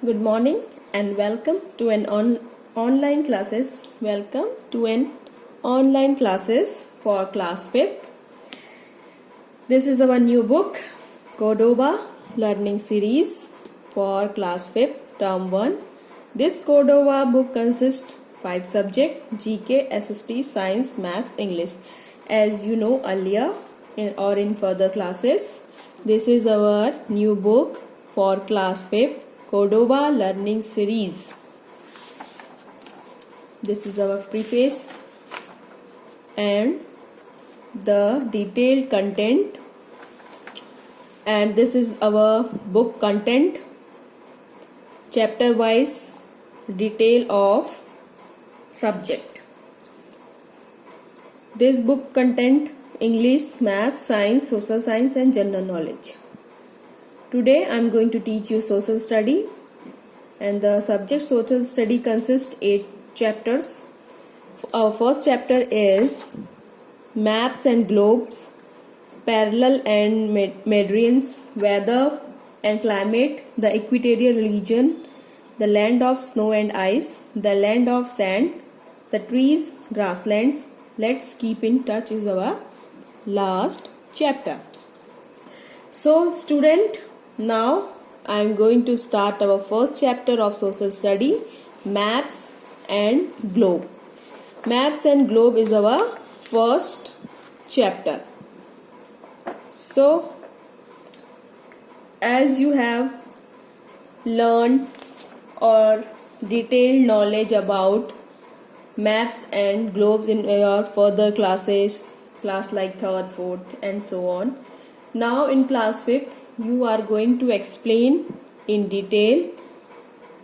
Good morning and welcome to an online classes. Welcome to an online classes for class 5th. This is our new book, Cordova Learning Series for class 5th, term 1. This Cordova book consists 5 subjects: GK, SST, Science, Maths, English. As you know earlier in further classes, this is our new book for class 5th, Cordova Learning Series. This is our preface and the detailed content, and this is our book content, chapter wise detail of subject. This book content English, Math, Science, Social Science and General Knowledge. Today I am going to teach you social study, and the subject social study consists 8 chapters. Our first chapter is maps and globes, parallel and meridians, weather and climate, the equatorial region, the land of snow and ice, the land of sand, the trees, grasslands. Let's keep in touch is our last chapter. So student, now I am going to start our first chapter of social study, maps and globe. Maps and globe is our first chapter. So as you have learned or detailed knowledge about maps and globes in your further classes, class like 3rd, 4th and so on, now in class 5th you are going to explain in detail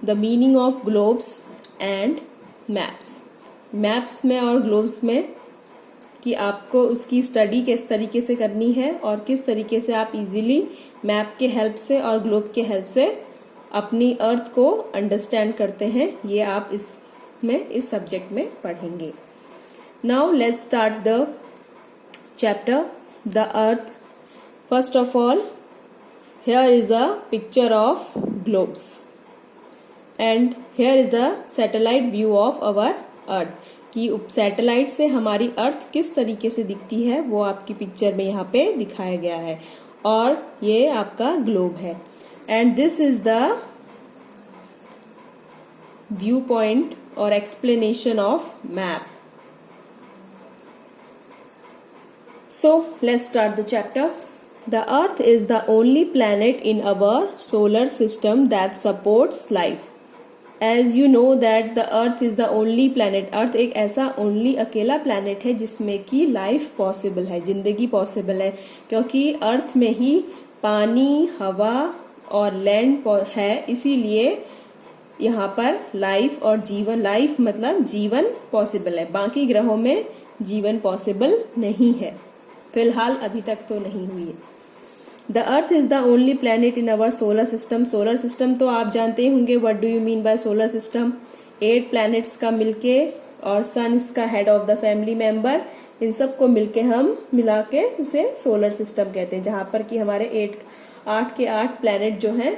the meaning of globes and maps. Maps में और globes में कि आपको उसकी study किस तरीके से करनी है और किस तरीके से आप इजीली मैप के हेल्प से और ग्लोब के हेल्प से अपनी अर्थ को अंडरस्टैंड करते हैं, ये आप इस सब्जेक्ट में पढ़ेंगे. Now let's start the chapter the earth. First of all, here is a picture of globes and here is the satellite view of our earth कि सैटेलाइट से हमारी अर्थ किस तरीके से दिखती है वो आपकी पिक्चर में यहाँ पे दिखाया गया है, और ये आपका ग्लोब है. And this is the view point और explanation of map. So let's start the chapter. The Earth is the only planet in our solar system that supports life. As you know that the Earth is the only planet. Earth एक ऐसा only अकेला planet है जिसमें कि life possible है, जिंदगी possible है, क्योंकि Earth में ही पानी, हवा और land है, इसीलिए यहाँ पर life और जीवन, life मतलब जीवन possible है. बाकी ग्रहों में जीवन possible नहीं है, फिलहाल अभी तक तो नहीं हुई है. The Earth is the only planet in our solar system. Solar system तो आप जानते ही होंगे. What do you mean by solar system? 8 planets का मिलके और sun इसका head of the family member, इन सब को मिलके हम मिला के उसे solar system कहते हैं, जहाँ पर कि हमारे 8 के 8 planet जो हैं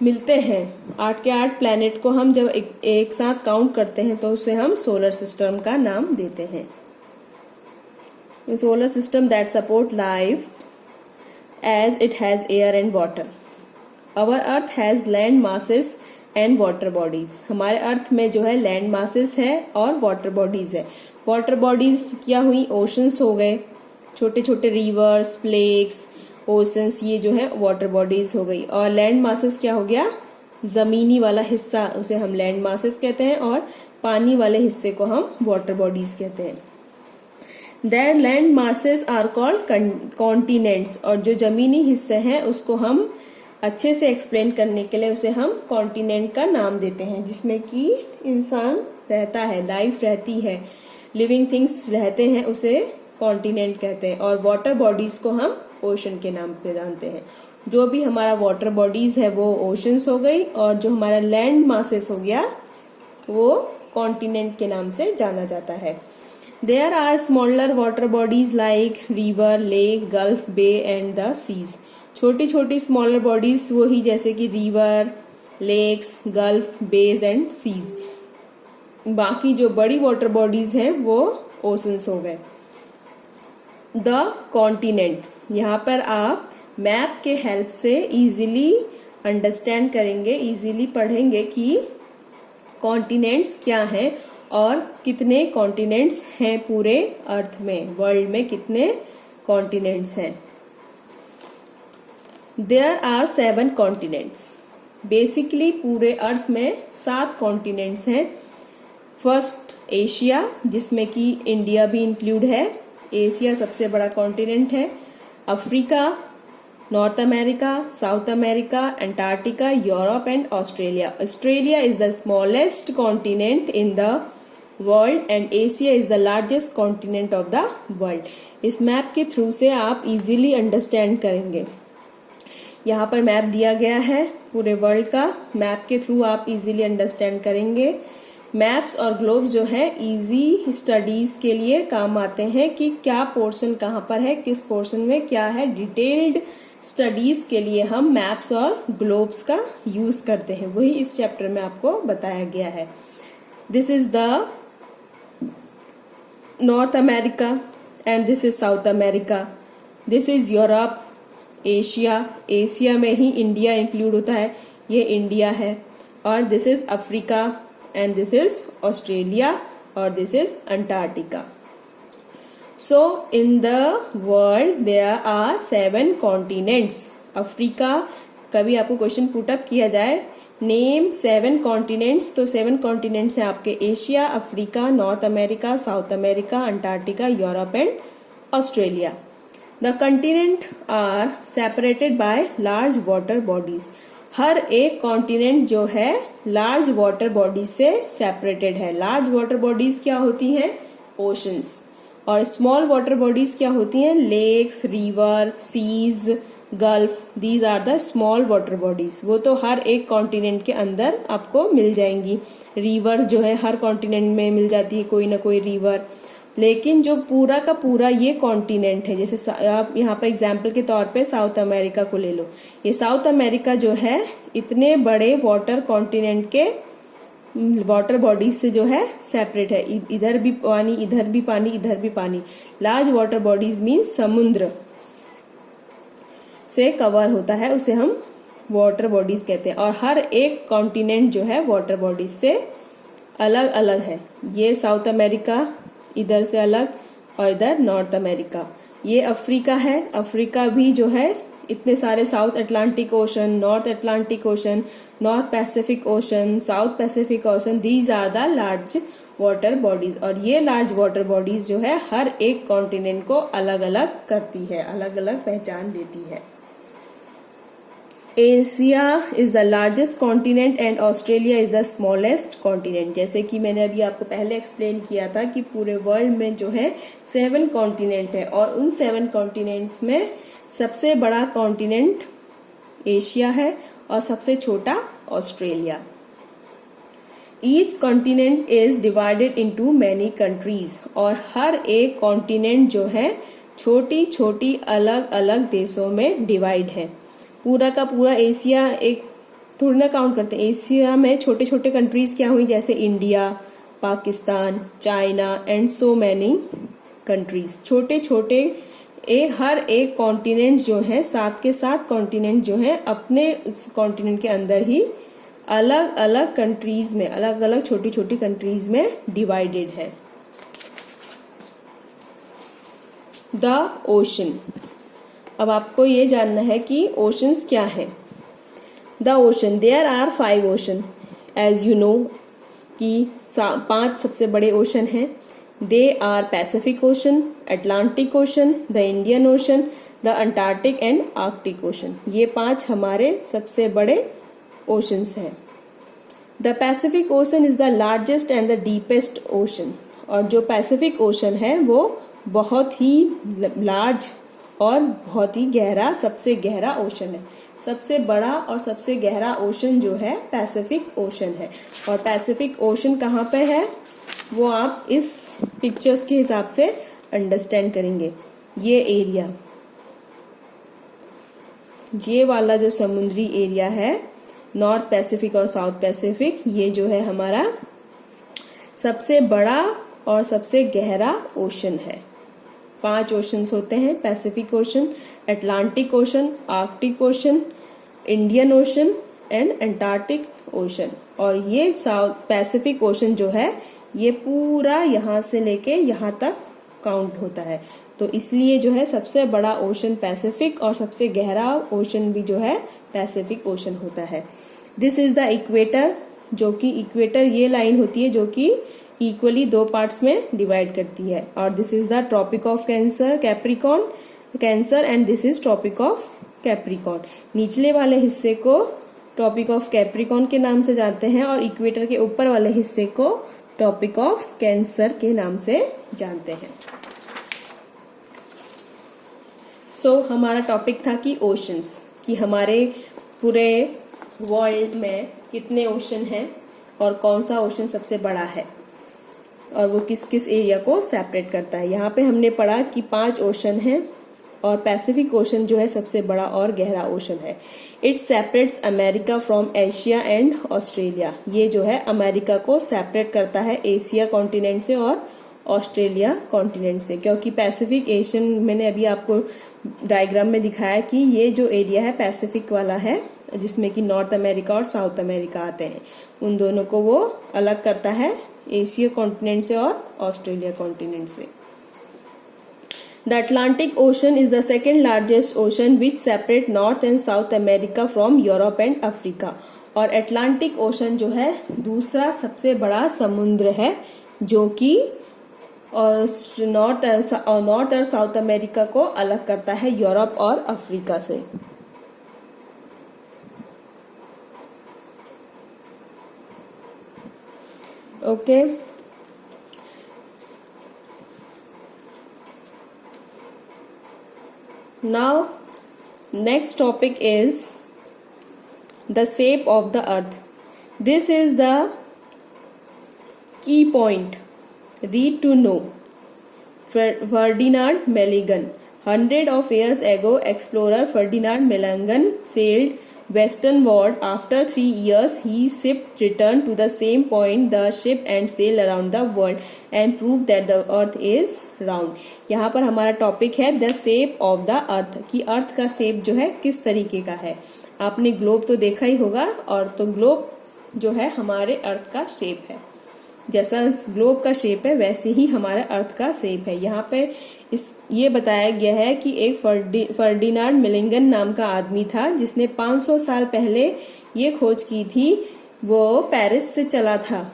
मिलते हैं. 8 के 8 planet को हम जब एक साथ काउंट करते हैं तो उसे हम solar system का नाम देते हैं. Solar system that support life as it has air and water. Our earth has land masses and water bodies. हमारे अर्थ में जो है लैंड मासेस है और वाटर बॉडीज है. वाटर बॉडीज क्या हुई? ओशंस हो गए, छोटे छोटे रिवर्स, लेक्स, ओशंस, ये जो है वाटर बॉडीज हो गई. और लैंड मासेस क्या हो गया? जमीनी वाला हिस्सा, उसे हम लैंड मासेस कहते हैं, और पानी वाले हिस्से को हम वाटर बॉडीज कहते हैं. Their land masses are called continents. और जो जमीनी हिस्से हैं उसको हम अच्छे से एक्सप्लेन करने के लिए उसे हम कॉन्टिनेंट का नाम देते हैं, जिसमें कि इंसान रहता है, लाइफ रहती है, लिविंग थिंग्स रहते हैं, उसे कॉन्टिनेंट कहते हैं. और वाटर बॉडीज को हम ओशन के नाम पे जानते हैं. जो भी हमारा वाटर बॉडीज है वो ओशंस हो गई, और जो हमारा लैंड मासेस हो गया वो कॉन्टिनेंट के नाम से जाना जाता है. There are smaller water bodies like river, lake, gulf, bay and the seas. छोटी छोटी स्मॉलर बॉडीज वही जैसे कि river, lakes, gulf, bays and seas. बाकी जो बड़ी वाटर बॉडीज हैं वो ओशंस हो गए। द कॉन्टिनेंट, यहाँ पर आप मैप के हेल्प से इजीली अंडरस्टैंड करेंगे, इजीली पढ़ेंगे कि कॉन्टिनेंट्स क्या हैं और कितने कॉन्टिनेंट्स हैं पूरे अर्थ में, वर्ल्ड में कितने कॉन्टिनेंट्स हैं। There are 7 continents. बेसिकली पूरे अर्थ में 7 कॉन्टिनेंट्स हैं। फर्स्ट एशिया, जिसमें कि इंडिया भी इंक्लूड है। एशिया सबसे बड़ा कॉन्टिनेंट है। Africa, North America, South America, Antarctica, Europe and Australia. Australia is the smallest continent in the world and Asia is the largest continent of the world. इस map के through से आप easily understand करेंगे। यहाँ पर map दिया गया है पूरे वर्ल्ड का। मैप के थ्रू आप इजीली अंडरस्टैंड करेंगे। मैप्स और ग्लोब्स जो है इजी स्टडीज के लिए काम आते हैं कि क्या पोर्शन कहाँ पर है, किस पोर्शन में क्या है। डिटेल्ड स्टडीज के लिए हम मैप्स और ग्लोब्स का यूज करते हैं, वही इस चैप्टर में आपको बताया गया है। This is the north America and this is south America. This is Europe, Asia, Asia में ही इंडिया इंक्लूड होता है, ये इंडिया है। और this is Africa and this is Australia और this is Antarctica. So in the world there are 7 continents. Africa, कभी आपको question put up किया जाए नेम 7 कॉन्टिनेंट्स, तो 7 कॉन्टिनेंट्स हैं आपके Asia, Africa, North America, South America, Antarctica, Europe and Australia. The continent are separated by large water bodies. हर एक continent जो है लार्ज वाटर बॉडीज से सेपरेटेड है। लार्ज वाटर बॉडीज क्या होती हैं? ओशंस। और स्मॉल वाटर बॉडीज क्या होती हैं? Lakes, river, seas, gulf. These are the small water bodies. वो तो हर एक कॉन्टिनेंट के अंदर आपको मिल जाएंगी। रिवर जो है हर कॉन्टिनेंट में मिल जाती है कोई ना कोई रिवर। लेकिन जो पूरा का पूरा ये कॉन्टिनेंट है, जैसे आप यहाँ पर एग्जाम्पल के तौर पे साउथ अमेरिका को ले लो। ये साउथ अमेरिका जो है इतने बड़े वाटर कॉन्टिनेंट के वाटर बॉडीज से जो है सेपरेट है। इधर भी पानी, इधर भी पानी, इधर भी पानी। लार्ज वाटर बॉडीज मीन्स समुद्र से कवर होता है, उसे हम वाटर बॉडीज कहते हैं। और हर एक कॉन्टिनेंट जो है वाटर बॉडीज से अलग अलग है। ये साउथ अमेरिका इधर से अलग और इधर नॉर्थ अमेरिका। ये अफ्रीका है, अफ्रीका भी जो है इतने सारे South Atlantic Ocean, North Atlantic Ocean, North Pacific Ocean, South Pacific Ocean. These are the large water bodies. और ये लार्ज वाटर बॉडीज जो है हर एक कॉन्टिनेंट को अलग अलग करती है, अलग अलग पहचान देती है। Asia is the largest continent and Australia is the smallest continent. जैसे कि मैंने अभी आपको पहले एक्सप्लेन किया था कि पूरे वर्ल्ड में जो है 7 कॉन्टिनेंट है और उन 7 कॉन्टिनेंट्स में सबसे बड़ा कॉन्टिनेंट एशिया है और सबसे छोटा Australia. Each continent is divided into many countries. और हर एक कॉन्टिनेंट जो है छोटी छोटी अलग अलग देशों में डिवाइड है। पूरा का पूरा एशिया एक थोड़ी ना काउंट करते हैं। एशिया में छोटे छोटे कंट्रीज क्या हुई, जैसे India, Pakistan, China and so many countries. छोटे छोटे हर एक कॉन्टिनेंट जो है 7 के 7 कॉन्टिनेंट जो है अपने उस कॉन्टिनेंट के अंदर ही अलग अलग कंट्रीज में, अलग अलग छोटी छोटी कंट्रीज में डिवाइडेड है। The ocean. अब आपको ये जानना है कि ओशंस क्या है। The ocean, there are 5 ocean as you know कि 5 सबसे बड़े ओशन हैं। They are Pacific Ocean, Atlantic Ocean, the Indian Ocean, the Antarctic and Arctic Ocean. ये 5 हमारे सबसे बड़े ओशंस हैं। The Pacific Ocean is the largest and the deepest ocean. और जो पैसिफिक ओशन है वो बहुत ही लार्ज और बहुत ही गहरा, सबसे गहरा ओशन है। सबसे बड़ा और सबसे गहरा ओशन जो है पैसिफिक ओशन है। और पैसिफिक ओशन कहाँ पे है वो आप इस पिक्चर्स के हिसाब से अंडरस्टैंड करेंगे। ये एरिया, ये वाला जो समुद्री एरिया है नॉर्थ पैसिफिक और साउथ पैसिफिक, ये जो है हमारा सबसे बड़ा और सबसे गहरा ओशन है। 5 ओशंस होते हैं, Pacific Ocean, Atlantic ocean, Arctic ocean, Indian ocean and Antarctic ocean. और ये साउथ पैसिफिक ओशन जो है ये पूरा यहाँ से लेके यहाँ तक काउंट होता है, तो इसलिए जो है सबसे बड़ा ओशन पैसिफिक और सबसे गहरा ओशन भी जो है पैसिफिक ओशन होता है। दिस इज द इक्वेटर, जो कि इक्वेटर ये लाइन होती है जो कि इक्वली 2 पार्ट्स में डिवाइड करती है। और this is the Tropic of Cancer and this is Tropic of Capricorn. निचले वाले हिस्से को ट्रॉपिक ऑफ कैप्रिकॉन के नाम से जानते हैं और इक्वेटर के ऊपर वाले हिस्से को ट्रॉपिक ऑफ कैंसर के नाम से जानते हैं। हमारा टॉपिक था कि ओशंस, कि हमारे पूरे वर्ल्ड में कितने ओशन हैं और कौन सा ओशन सबसे बड़ा है और वो किस किस एरिया को सेपरेट करता है। यहाँ पे हमने पढ़ा कि 5 ओशन हैं और पैसिफिक ओशन जो है सबसे बड़ा और गहरा ओशन है। It separates America from Asia and Australia. ये जो है अमेरिका को सेपरेट करता है एशिया कॉन्टिनेंट से और ऑस्ट्रेलिया कॉन्टिनेंट से, क्योंकि पैसिफिक एशियन, मैंने अभी आपको डायग्राम में दिखाया कि ये जो एरिया है पैसिफिक वाला है जिसमें कि नॉर्थ अमेरिका और साउथ अमेरिका आते हैं, उन दोनों को वो अलग करता है एशिया कॉन्टिनेंट से और ऑस्ट्रेलिया कॉन्टिनेंट से। The Atlantic Ocean is the second largest ocean which separate North and South America from Europe and Africa। और अटलांटिक ओशन जो है दूसरा सबसे बड़ा समुद्र है जो कि नॉर्थ और साउथ अमेरिका को अलग करता है यूरोप और अफ्रीका से। Okay, now next topic is the shape of the earth. This is the key point. Read to know. Ferdinand Magellan. 100 of years ago, explorer Ferdinand Magellan sailed western world. After 3 years, his ship returned to the same point the ship and sailed around the world and proved that the earth is round. यहाँ पर हमारा topic है the shape of the अर्थ, कि अर्थ का shape जो है किस तरीके का है। आपने ग्लोब तो देखा ही होगा, और तो ग्लोब जो है हमारे अर्थ का शेप है। जैसा ग्लोब का शेप है वैसे ही हमारा अर्थ का शेप है। यहाँ पे ये बताया गया है कि एक फर्डिनांड मेलेंगन नाम का आदमी था जिसने 500 साल पहले ये खोज की थी। वो पेरिस से चला था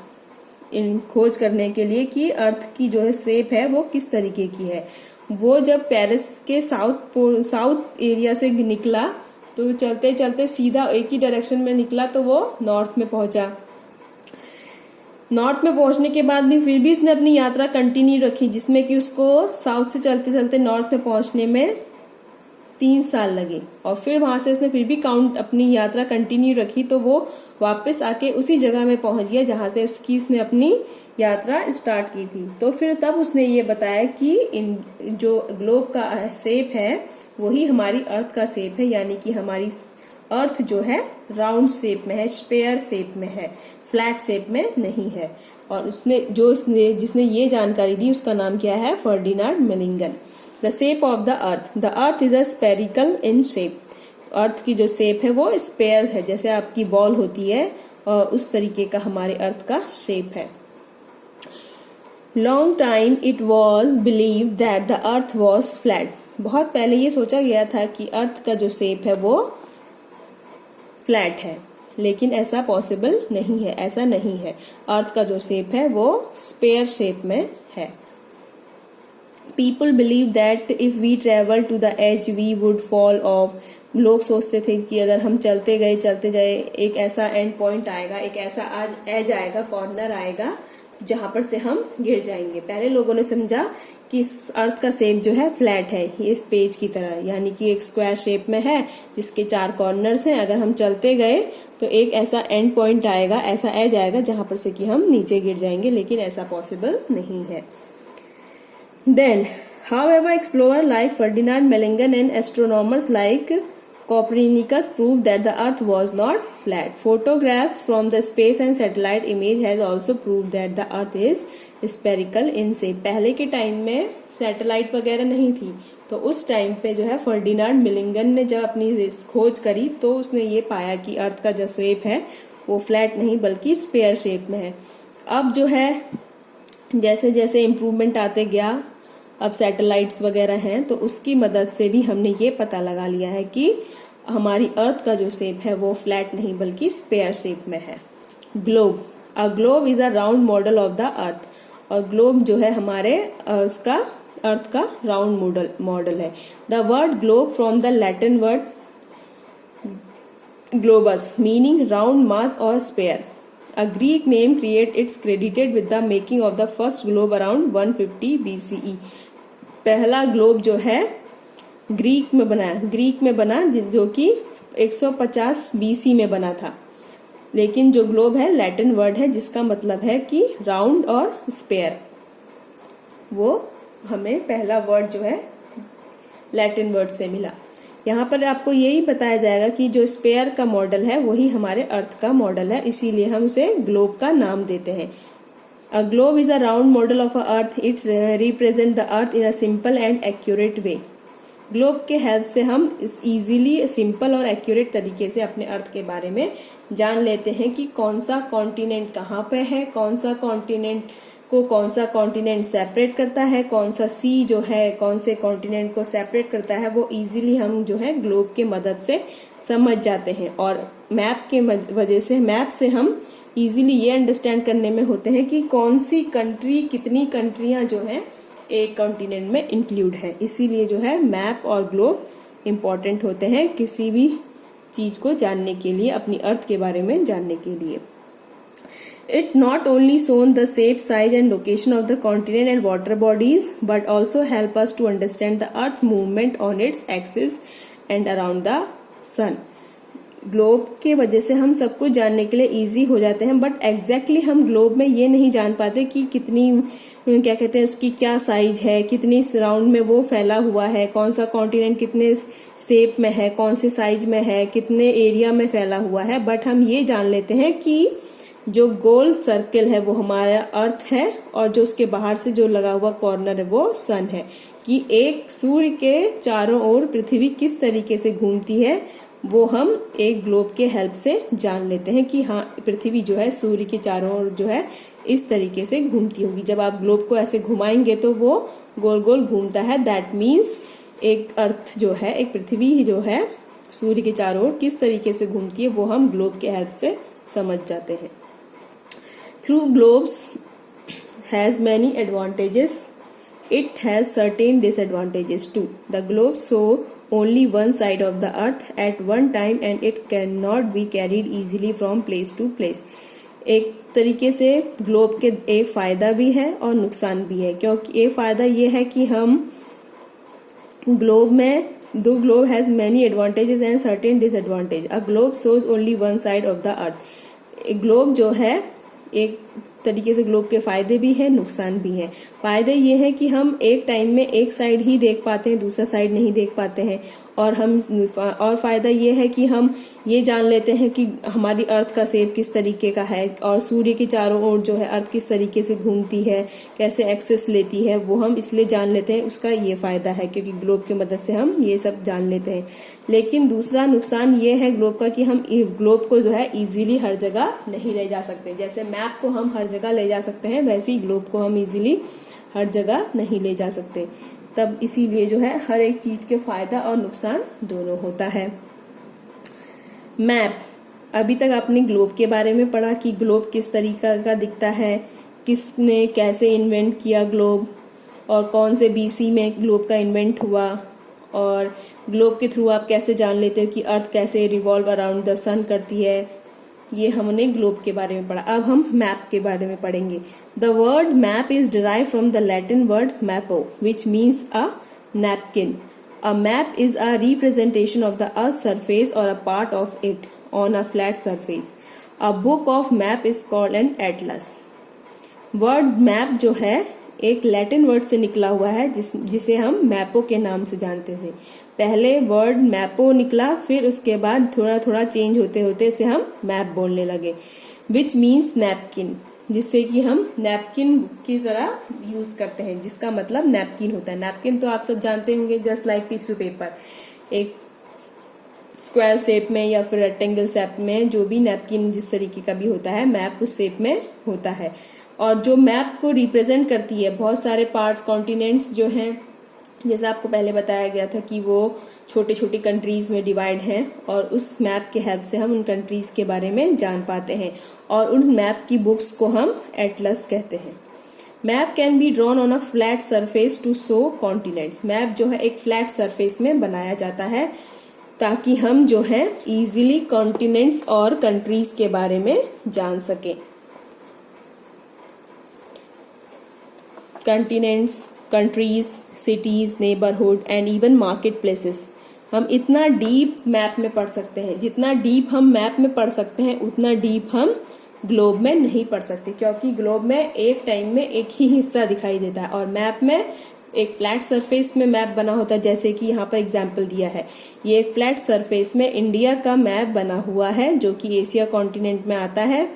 इन खोज करने के लिए कि अर्थ की जो है शेप है वो किस तरीके की है। वो जब पेरिस के साउथ एरिया से निकला तो चलते चलते सीधा एक ही डायरेक्शन में निकला तो वो नॉर्थ में पहुंचा। नॉर्थ में पहुंचने के बाद भी फिर भी उसने अपनी यात्रा कंटिन्यू रखी, जिसमें कि उसको साउथ से चलते चलते नॉर्थ में पहुंचने में 3 साल लगे। और फिर वहां से उसने फिर भी अपनी यात्रा कंटिन्यू रखी तो वो वापस आके उसी जगह में पहुंच गया जहां से उसने अपनी यात्रा स्टार्ट की थी। तो फिर तब उसने ये बताया कि जो ग्लोब का शेप है वही हमारी अर्थ का शेप है, यानी कि हमारी अर्थ जो है राउंड शेप में है, स्पेयर शेप में है, फ्लैट शेप में नहीं है। और जिसने ये जानकारी दी उसका नाम क्या है? फर्डिनांड मेलेंगन। The shape of the earth. The earth is a spherical in shape. Earth की जो शेप है वो स्पेयर है, जैसे आपकी बॉल होती है, और उस तरीके का हमारे अर्थ का शेप है। Long time it was believe that the earth was flat. बहुत पहले ये सोचा गया था कि अर्थ का जो शेप है वो फ्लैट है, लेकिन ऐसा पॉसिबल नहीं है, ऐसा नहीं है। अर्थ का जो शेप है वो स्पेयर शेप में है। People believe that if we travel to the edge we would fall off. लोग सोचते थे कि अगर हम चलते गए एक ऐसा एंड पॉइंट आएगा, एक ऐसा एज आएगा, कॉर्नर आएगा जहां पर से हम गिर जाएंगे। पहले लोगों ने समझा कि इस अर्थ का शेप जो है फ्लैट है, ये इस पेज की तरह, यानी कि एक स्क्वायर शेप में है जिसके 4 कॉर्नर्स हैं। अगर हम चलते गए तो एक ऐसा एंड पॉइंट आएगा, ऐसा एज आएगा जहां पर से कि हम नीचे गिर जाएंगे, लेकिन ऐसा पॉसिबल नहीं है। Then however explorer like Ferdinand Magellan and astronomers like Copernicus proved that the earth was not flat. Photographs from the space and satellite image has also proved that the earth is spherical in shape. पहले के time में satellite वगैरह नहीं थी, तो उस time पे जो है फर्डिनांड मिलिंगन ने जब अपनी खोज करी तो उसने ये पाया कि अर्थ का जो शेप है वो फ्लैट नहीं बल्कि स्पेयर शेप में है। अब जो है जैसे जैसे इम्प्रूवमेंट आते गया, अब सैटेलाइट्स वगैरह हैं, तो उसकी मदद से भी हमने ये पता लगा लिया है कि हमारी अर्थ का जो शेप है वो फ्लैट नहीं बल्कि स्पेयर शेप में है। Globe, a globe is a round model of the earth, और ग्लोब जो है हमारे उसका अर्थ का राउंड मॉडल है। The word globe from the Latin word globus meaning round mass और sphere. A Greek name it's credited with the making of the first globe around 150 BCE. पहला globe जो है ग्रीक में बना जो कि 150 BC में बना था। लेकिन जो ग्लोब है लैटिन वर्ड है जिसका मतलब है कि राउंड और स्पेयर। वो हमें पहला वर्ड जो है लैटिन वर्ड से मिला। यहाँ पर आपको यही बताया जाएगा कि जो स्पेयर का मॉडल है वही हमारे अर्थ का मॉडल है, इसीलिए हम उसे ग्लोब का नाम देते हैं। अ globe is a round model of a earth, it's represent the earth in a simple and accurate way. Globe के हेल्प से हम इजीली सिंपल और एक्यूरेट तरीके से अपने अर्थ के बारे में जान लेते हैं कि कौन सा कॉन्टिनेंट कहाँ पे है, कौन सा कॉन्टिनेंट सेपरेट करता है, कौन सा सी जो है कौन से कॉन्टिनेंट को सेपरेट करता है, वो इजीली हम जो है ग्लोब के मदद से समझ जाते हैं। और मैप के वजह से मैप से हम इजीली ये अंडरस्टैंड करने में होते हैं कि कौन सी कंट्री, कितनी कंट्रियां जो है एक कॉन्टिनेंट में इंक्लूड है। इसीलिए जो है मैप और ग्लोब इम्पॉर्टेंट होते हैं किसी भी चीज को जानने के लिए, अपनी अर्थ के बारे में जानने के लिए। It not only shown the shape, size and location of the continent and water bodies, but also help us to understand the earth movement on its axis and around the sun. Globe के वजह से हम सब कुछ जानने के लिए easy हो जाते हैं, बट एग्जैक्टली हम ग्लोब में ये नहीं जान पाते कि कितनी क्या कहते हैं उसकी क्या साइज है, कितनी राउंड में वो फैला हुआ है, कौन सा कॉन्टिनेंट कितने शेप में है, कौन से साइज में है, कितने एरिया में फैला हुआ है। बट हम ये जान लेते हैं कि जो गोल सर्कल है वो हमारा अर्थ है और जो उसके बाहर से जो लगा हुआ कॉर्नर है वो सन है, कि एक सूर्य के चारों ओर पृथ्वी किस तरीके से घूमती है वो हम एक ग्लोब के हेल्प से जान लेते हैं कि हाँ पृथ्वी जो है सूर्य के चारों ओर जो है इस तरीके से घूमती होगी। जब आप ग्लोब को ऐसे घुमाएंगे तो वो गोल गोल घूमता है। दैट मीन्स एक अर्थ जो है, एक पृथ्वी जो है सूर्य के चारों ओर किस तरीके से घूमती है वो हम ग्लोब के हेल्प से समझ जाते हैं। Through globes has many advantages. It has certain disadvantages too. The globe show only one side of the earth at one time and it cannot be carried easily from place to place. एक तरीके से globe के एक फायदा भी है और नुकसान भी है, क्योंकि एक फायदा ये है कि हम ग्लोब में the globe has many advantages and certain disadvantages. A globe shows only one side of the earth. एक ग्लोब जो है एक तरीके से ग्लोब के फायदे भी है नुकसान भी है। फायदे ये है कि हम एक टाइम में एक साइड ही देख पाते हैं, दूसरा साइड नहीं देख पाते हैं। और फायदा ये है कि हम ये जान लेते हैं कि हमारी अर्थ का शेप किस तरीके का है और सूर्य के चारों ओर जो है अर्थ किस तरीके से घूमती है, कैसे एक्सेस लेती है, वो हम इसलिए जान लेते हैं। उसका ये फायदा है क्योंकि ग्लोब की मदद से हम ये सब जान लेते हैं। लेकिन दूसरा नुकसान ये है ग्लोब का कि हम ग्लोब को जो है इजीली हर जगह नहीं ले जा सकते। जैसे मैप को हम हर जगह ले जा सकते हैं, वैसे ही ग्लोब को हम इजीली हर जगह नहीं ले जा सकते। तब इसीलिए जो है हर एक चीज के फायदा और नुकसान दोनों होता है। मैप, अभी तक आपने ग्लोब के बारे में पढ़ा कि ग्लोब किस तरीका का दिखता है, किसने कैसे इन्वेंट किया ग्लोब और कौन से बीसी में ग्लोब का इन्वेंट हुआ, और ग्लोब के थ्रू आप कैसे जान लेते हो कि अर्थ कैसे रिवॉल्व अराउंड द सन करती है। ये हमने ग्लोब के बारे में पढ़ा। अब हम मैप के बारे में पढ़ेंगे। The word map is derive from the Latin word mappa which means a napkin. A map is a representation of the earth surface और a part of it on a flat surface. A book of map is called an atlas. Word map जो है एक Latin word से निकला हुआ है जिसे हम मैपो के नाम से जानते थे। पहले वर्ड मैपो निकला, फिर उसके बाद थोड़ा थोड़ा चेंज होते होते उसे हम मैप बोलने लगे। विच मीन्स नैपकिन, जिससे कि हम नैपकिन की तरह यूज करते हैं, जिसका मतलब नैपकिन होता है। नैपकिन तो आप सब जानते होंगे, जस्ट लाइक टिश्यू पेपर, एक स्क्वायर शेप में या फिर रेक्टेंगल शेप में, जो भी नैपकिन जिस तरीके का भी होता है, मैप उस शेप में होता है। और जो मैप को रिप्रेजेंट करती है, बहुत सारे पार्ट्स, कॉन्टिनेंट्स जो हैं, जैसे आपको पहले बताया गया था कि वो छोटे छोटे कंट्रीज में डिवाइड हैं, और उस मैप के हेल्प से हम उन कंट्रीज के बारे में जान पाते हैं, और उन मैप की बुक्स को हम एटलस कहते हैं। Map can be drawn on a flat surface to show continents. Map जो है एक फ्लैट सरफेस में बनाया जाता है ताकि हम जो है इजीली कॉन्टिनेंट्स और कंट्रीज के बारे में जान सकें। Continents, countries, cities, neighbourhood and even market places, हम इतना डीप मैप में पढ़ सकते हैं। जितना डीप हम मैप में पढ़ सकते हैं उतना डीप हम ग्लोब में नहीं पढ़ सकते, क्योंकि ग्लोब में एक टाइम में एक ही हिस्सा दिखाई देता है, और मैप में एक फ्लैट सरफेस में मैप बना होता है। जैसे कि यहाँ पर एग्जाम्पल दिया है, ये एक फ्लैट सरफेस में इंडिया का मैप बना हुआ है, जो कि एशिया कॉन्टिनेंट में आता है,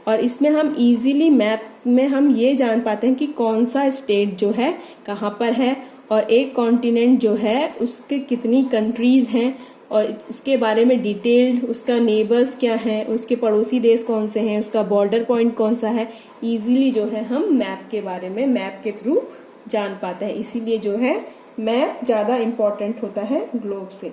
और इसमें हम इजीली मैप में हम ये जान पाते हैं कि कौन सा स्टेट जो है कहाँ पर है, और एक कॉन्टिनेंट जो है उसके कितनी कंट्रीज हैं, और उसके बारे में डिटेल्ड, उसका नेबर्स क्या हैं, उसके पड़ोसी देश कौन से हैं, उसका बॉर्डर पॉइंट कौन सा है, इजीली जो है हम मैप के बारे में मैप के थ्रू जान पाते हैं। इसीलिए जो है मैप ज्यादा इम्पोर्टेंट होता है ग्लोब से।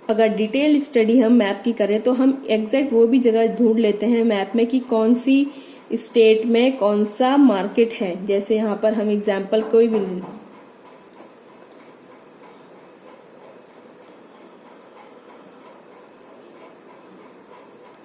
अगर डिटेल स्टडी हम मैप की करें तो हम एग्जैक्ट वो भी जगह ढूंढ लेते हैं मैप में कि कौन सी स्टेट में कौन सा मार्केट है। जैसे यहाँ पर हम एग्जाम्पल कोई भी